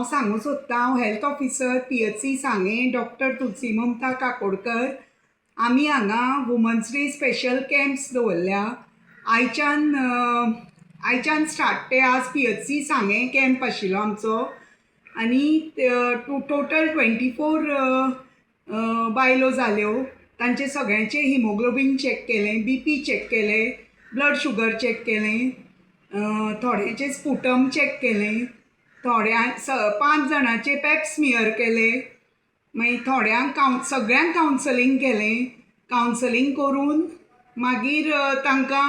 हांव सांगूं सोदतां हांव हेल्थ ऑफिसर PHC सांगे डॉक्टर तुलसी ममता काकोडकर. आमी हांगा वुमन्स डे स्पेशल कॅम्प्स दवरल्या. आयच्यान स्टार्ट ते आज PHC सांगे कॅम्प आशिल्लो आमचो आनी टोटल 24 बायलो जाल्यो. तांचे सगळ्यांचे हिमोग्लोबीन चॅक केलें, BP चॅक केलें, ब्लड शुगर चॅक केलें, थोड्यांचे स्पुटम चॅक केलें, 5 जाणांचे पॅप स्मियर केले, मागीर थोड्यांक सगळ्यांक कावन्सलिंग केलें. कावन्सलिंग करून मागीर तांकां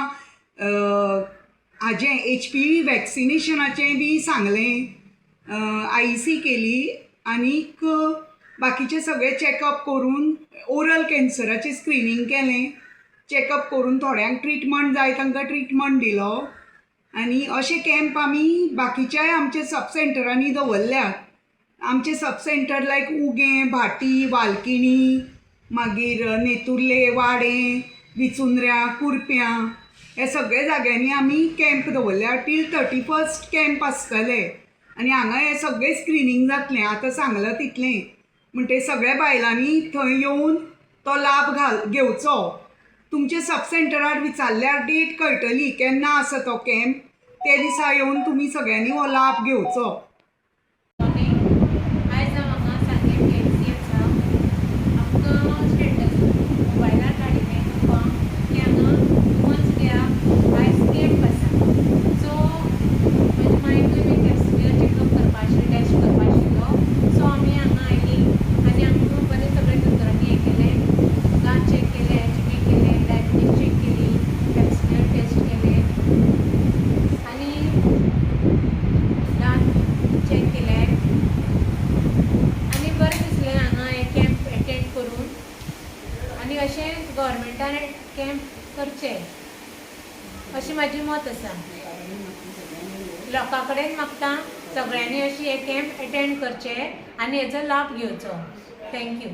हाजें HPV वॅक्सिनेशनाचें बी सांगलें. IEC केली आनीक बाकीचे सगळे चॅकअप करून ओरल कॅन्सराचें स्क्रिनींग केलें. चॅकअप करून थोड्यांक ट्रिटमेंट जाय तांकां ट्रिटमेंट दिलो. आनी अशे कॅम्प आमी बाकीच्याय आमच्या सब सेंटरांनी दवरल्यात. आमचे सब सेंटर लायक उगें, भाटी, वालकिणी, मागीर नेतुर्ले, वाडें, विचुंद्र्या, कुरप्यां हे सगळे जाग्यांनी आमी कॅम्प दवरल्या. टील 31 कॅम्प आसतले आनी हांगा हें सगळें स्क्रिनींग जातलें. आतां सांगलां तितलें म्हणटे सगळ्या बायलांनी थंय येवन तो लाभ घेवचो. तुमचे सब सेंटरार विचारल्यार डेट कळटली केन्ना आसा तो कॅम्प. ते दिसा येवन तुमी सगळ्यांनी हो लाभ घेवचो. आयज हांव हांगा सांगे PHC आसा. आमकां स्टेटस मोबायलार धाडिल्लें इन्फॉर्म की हांगा वुमन्स डेयाक आयज कॅम्प आसा. सो म्हजे मायकूय बी कॅस्ट्रियल चॅकअप करपा आशिल्लो, टेस्ट करपा आशिल्लो. सो आमी हांगा आयली आनी आमकां बरें सगळें दोतोरांनी हें केलें, ब्लड चॅक केलें, HB केलें, डायबिटीज चॅक केली, पॅप स्मियर टेस्ट केलें आनी चॅक केले आनी बरें दिसलें हांगा हे कॅम्प एटेंड करून. आनी अशें गव्हर्मेंटान कॅम्प करचे अशें म्हाजें मत आसा. लोकां कडेन मागता सगळ्यांनी अशी हे कॅम्प एटेंड करचे आनी हेचो लाभ घेवचो. थँक्यू.